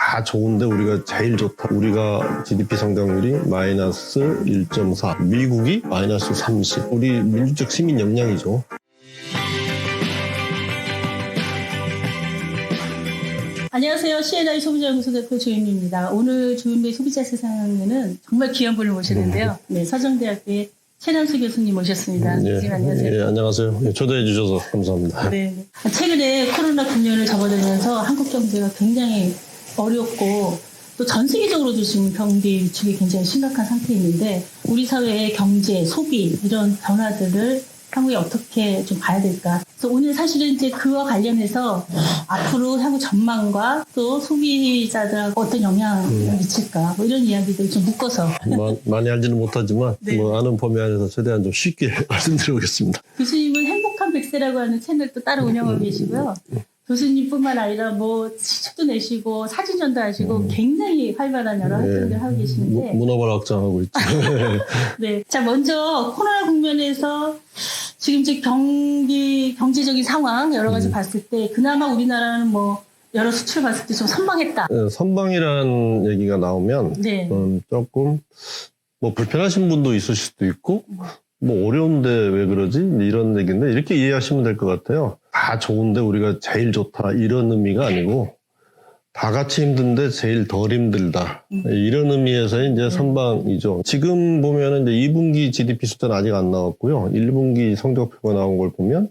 다 좋은데 우리가 제일 좋다. 우리가 GDP 성장률이 마이너스 1.4, 미국이 마이너스 30. 우리 민주적 시민 역량이죠. 안녕하세요. CNI 소비자연구소 대표 조윤미입니다. 오늘 조윤미 소비자 세상에는 정말 귀한 분을 모시는데요. 네, 서정대학교의 최남수 교수님 모셨습니다. 네, 안녕하세요. 네, 안녕하세요. 네, 초대해 주셔서 감사합니다. 네. 최근에 코로나 국면을 접어들면서 한국 경제가 굉장히 어렵고 또 전 세계적으로도 지금 경기 위축이 굉장히 심각한 상태에 있는데 우리 사회의 경제, 소비 이런 변화들을 향후에 어떻게 좀 봐야 될까. 그래서 오늘 사실은 이제 그와 관련해서 앞으로 향후 전망과 또 소비자들 어떤 영향을 미칠까 뭐 이런 이야기들 좀 묶어서 많이 알지는 못하지만 네. 뭐 아는 범위 안에서 최대한 좀 쉽게 말씀드려보겠습니다. 교수님은 행복한 100세라고 하는 채널도 따로 운영하고 계시고요. 교수님뿐만 아니라 뭐 시집도 내시고 사진 전도하시고 굉장히 활발한 여러 활동들 하고 계시는데 문어발 확장하고 있죠. 네. 자, 먼저 코로나 국면에서 지금 이제 경제적인 상황 여러 가지 봤을 때 그나마 우리나라는 뭐 여러 수출 봤을 때 좀 선방했다. 네, 선방이라는 얘기가 나오면 네. 조금 뭐 불편하신 분도 있으실 수도 있고 뭐 어려운데 왜 그러지? 이런 얘기인데 이렇게 이해하시면 될 것 같아요. 다 좋은데 우리가 제일 좋다 이런 의미가 아니고 다 같이 힘든데 제일 덜 힘들다 이런 의미에서 이제 선방이죠. 지금 보면은 이제 2분기 GDP 숫자는 아직 안 나왔고요. 1분기 성적표가 나온 걸 보면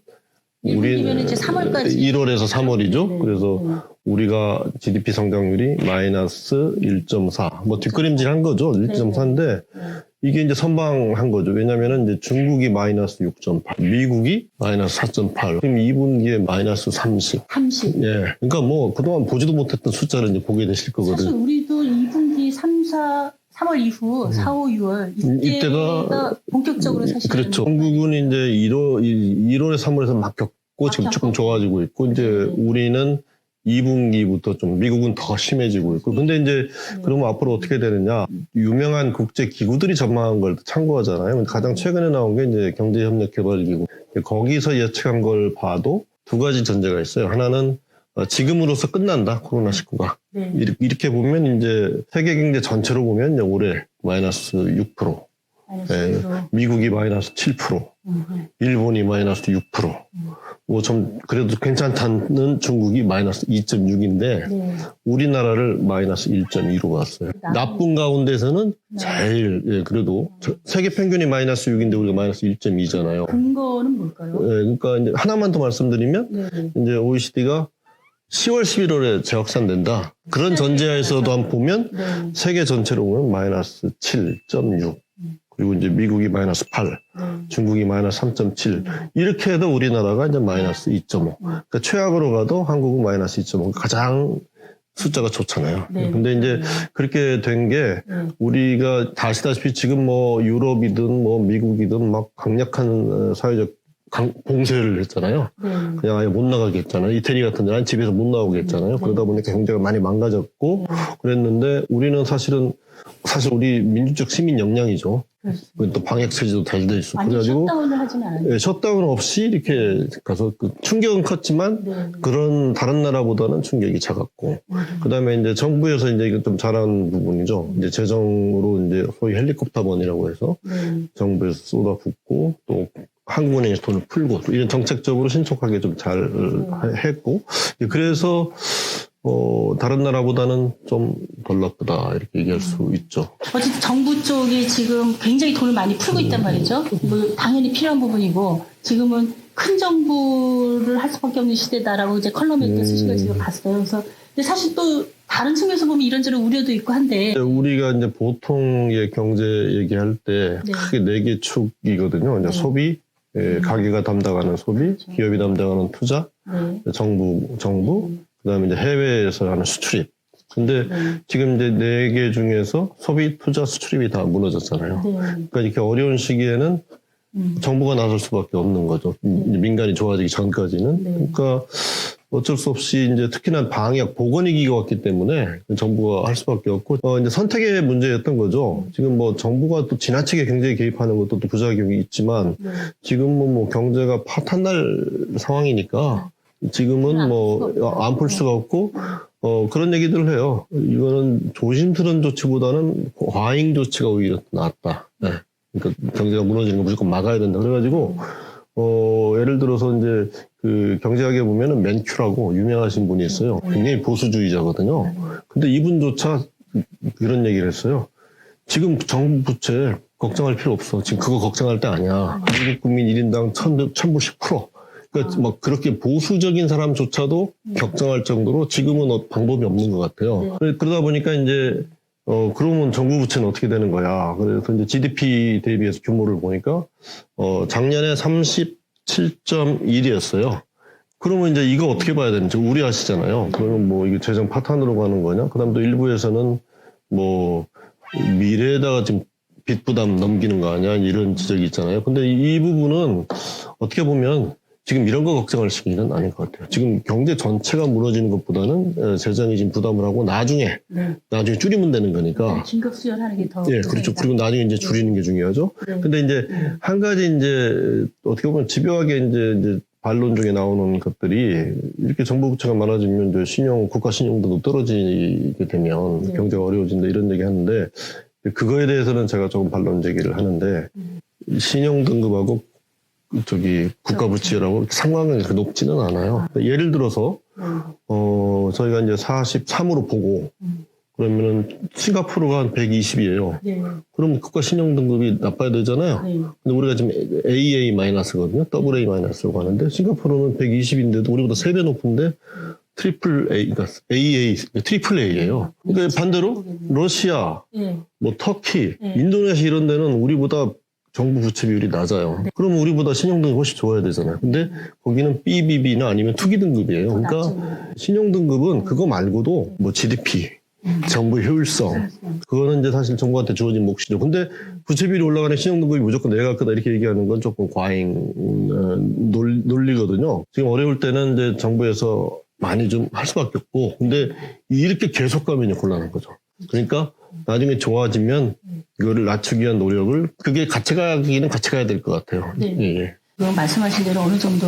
1분기면 이제 3월까지 1월에서 3월이죠. 네. 그래서 우리가 GDP 성장률이 마이너스 1.4, 뭐 뒷그림질한 거죠. 1.4인데 이게 이제 선방한 거죠. 왜냐면은 이제 중국이 마이너스 6.8, 미국이 마이너스 4.8, 지금 2분기에 마이너스 30. 30. 예. 그러니까 뭐 그동안 보지도 못했던 숫자를 이제 보게 되실 사실 거거든요. 우리도 2분기 3월 이후 4, 5, 6월 이때가 본격적으로 사실 그렇죠. 중국은 이제 1월에 3월에서 막 겪고 지금 조금 좋아지고 있고 이제 우리는 2분기부터 좀 미국은 더 심해지고 있고 근데 이제 그러면 앞으로 어떻게 되느냐 유명한 국제 기구들이 전망한 걸 참고하잖아요. 가장 최근에 나온 게 이제 경제협력개발기구 거기서 예측한 걸 봐도 두 가지 전제가 있어요. 하나는 지금으로서 끝난다 코로나19가 네. 이렇게 보면 이제 세계 경제 전체로 보면 이제 올해 마이너스 6%, 네, 미국이 마이너스 7%, 일본이 마이너스 6%, 뭐 좀 그래도 괜찮다는 중국이 마이너스 2.6인데 네. 우리나라를 마이너스 1.2로 갔어요. 나쁜 가운데서는 제일 그래도 세계 평균이 마이너스 6인데 우리가 마이너스 1.2잖아요. 근거는 뭘까요? 그러니까 이제 하나만 더 말씀드리면 네. 이제 OECD가 10월, 11월에 재확산된다. 그런 전제하에서도 한번 보면 네. 세계 전체로 보면 마이너스 7.6. 그리고 이제 미국이 마이너스 8, 중국이 마이너스 3.7. 이렇게 해도 우리나라가 이제 마이너스 2.5. 그러니까 최악으로 가도 한국은 마이너스 2.5. 가장 숫자가 좋잖아요. 네. 근데 이제 그렇게 된 게 우리가 다 아시다시피 지금 뭐 유럽이든 뭐 미국이든 막 강력한 사회적 봉쇄를 했잖아요. 그냥 아예 못 나가게 했잖아요. 이태리 같은 데는 집에서 못 나오게 했잖아요. 그러다 보니까 경제가 많이 망가졌고 그랬는데 우리는 사실 우리 민주적 시민 역량이죠. 또 방역 체제도 잘 돼 있어. 완전 그래가지고 셧다운을 하지는 않았는데. 셧다운 없이 이렇게 가서 충격은 컸지만 그런 다른 나라보다는 충격이 작았고 그다음에 이제 정부에서 이제 이건 좀 잘한 부분이죠. 이제 재정으로 이제 소위 헬리콥터번이라고 해서 정부에서 쏟아붓고 또 한국은행에서 돈을 풀고 또 이런 정책적으로 신속하게 좀 잘 했고 그래서 다른 나라보다는 좀 덜 나쁘다 이렇게 얘기할 수 있죠. 어쨌든 정부 쪽이 지금 굉장히 돈을 많이 풀고 있단 말이죠. 뭐 당연히 필요한 부분이고 지금은 큰 정부를 할 수밖에 없는 시대다라고 이제 컬럼에 또 쓰신 걸 제가 봤어요. 그래서 근데 사실 또 다른 측면에서 보면 이런저런 우려도 있고 한데 우리가 이제 보통의 경제 얘기할 때 크게 네 개 축이거든요. 이제 소비, 가게가 담당하는 소비, 기업이 담당하는 투자, 정부, 그다음에 이제 해외에서 하는 수출입. 근데 지금 이제 네 개 중에서 소비, 투자, 수출입이 다 무너졌잖아요. 그러니까 이렇게 어려운 시기에는 정부가 나설 수밖에 없는 거죠. 민간이 좋아지기 전까지는. 그러니까 어쩔 수 없이 이제 특히나 방역, 보건위기가 왔기 때문에 정부가 할 수밖에 없고, 이제 선택의 문제였던 거죠. 지금 뭐 정부가 또 지나치게 경제에 개입하는 것도 또 부작용이 있지만, 지금은 뭐 경제가 파탄날 상황이니까, 지금은 뭐 안 풀 수가 없고 그런 얘기들을 해요. 이거는 조심스러운 조치보다는 과잉 조치가 오히려 낫다. 네. 그러니까 경제가 무너지는 거 무조건 막아야 된다. 그래가지고, 예를 들어서 이제 그 경제학에 보면은 맨큐라고 유명하신 분이 있어요. 굉장히 보수주의자거든요. 근데 이분조차 이런 얘기를 했어요. 지금 정부 부채 걱정할 필요 없어. 지금 그거 걱정할 때 아니야. 미국 국민 1인당 1,100불씩 풀어. 그러니까 막 그렇게 보수적인 사람조차도 걱정할 정도로 지금은 방법이 없는 것 같아요. 그러다 보니까 이제 그러면 정부 부채는 어떻게 되는 거야? 그래서 이제 GDP 대비해서 규모를 보니까 작년에 37.1이었어요. 그러면 이제 이거 어떻게 봐야 되는지 우려하시잖아요. 그러면 뭐 이게 재정 파탄으로 가는 거냐? 그다음 또 일부에서는 뭐 미래에다가 지금 빚 부담 넘기는 거 아니야? 이런 지적이 있잖아요. 근데 이 부분은 어떻게 보면 지금 이런 거 걱정할 시기는 아닌 것 같아요. 지금 경제 전체가 무너지는 것보다는 재정이 지금 부담을 하고 나중에 줄이면 되는 거니까. 긴급 수혈하는 게 더. 예, 그렇죠. 그리고 나중에 이제 줄이는 게 중요하죠. 근데 이제 한 가지 이제 어떻게 보면 집요하게 이제 반론 중에 나오는 것들이 이렇게 정부 부채가 많아지면 이제 국가 신용도 떨어지게 되면 경제가 어려워진다 이런 얘기 하는데 그거에 대해서는 제가 조금 반론 제기를 하는데 신용 등급하고 국가 부채라고 상관관계가 그렇게 높지는 않아요. 예를 들어서 저희가 이제 43으로 보고 그러면은 싱가포르가 한 120이에요. 그럼 국가 신용 등급이 나빠야 되잖아요. 근데 우리가 지금 AA-거든요. AA-라고 하는데 싱가포르는 120인데도 우리보다 3배 높은데 트리플 A, 그러니까 AA, 트리플 A예요. 그러니까 반대로 러시아, 뭐 터키, 인도네시아 이런 데는 우리보다 정부 부채 비율이 낮아요. 그러면 우리보다 신용등급이 훨씬 좋아야 되잖아요. 근데 거기는 BBB나 아니면 투기 등급이에요. 그러니까 신용등급은 그거 말고도 뭐 GDP, 정부 효율성, 그거는 이제 사실 정부한테 주어진 몫이죠. 근데 부채 비율이 올라가는 신용등급이 무조건 내가 크다 이렇게 얘기하는 건 조금 과잉 논리거든요. 지금 어려울 때는 이제 정부에서 많이 좀 할 수밖에 없고, 근데 이렇게 계속 가면 곤란한 거죠. 그러니까 나중에 좋아지면 이거를 낮추기 위한 노력을 그게 같이 가기는 같이 가야 될 것 같아요. 예. 그럼 말씀하신 대로 어느 정도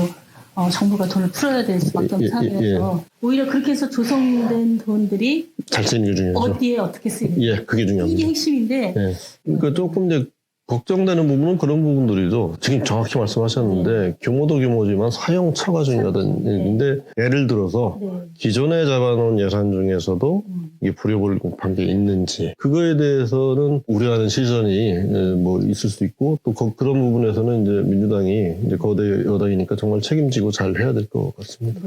정부가 돈을 풀어야 될 수밖에 없는 상황에서 오히려 그렇게 해서 조성된 돈들이 잘 쓰는 게 중요하죠. 어디에 어떻게 쓰이는지 그게 중요합니다. 이게 핵심인데 그러니까 조금 이제 걱정되는 부분은 그런 부분들이죠. 지금 정확히 말씀하셨는데 규모도 규모지만 사용처가 중요하다는 얘기인데 예를 들어서 기존에 잡아놓은 예산 중에서도 이게 불효불급한 게 있는지 그거에 대해서는 우려하는 시선이 뭐 있을 수 있고 또 그런 부분에서는 이제 민주당이 이제 거대 여당이니까 정말 책임지고 잘 해야 될 것 같습니다.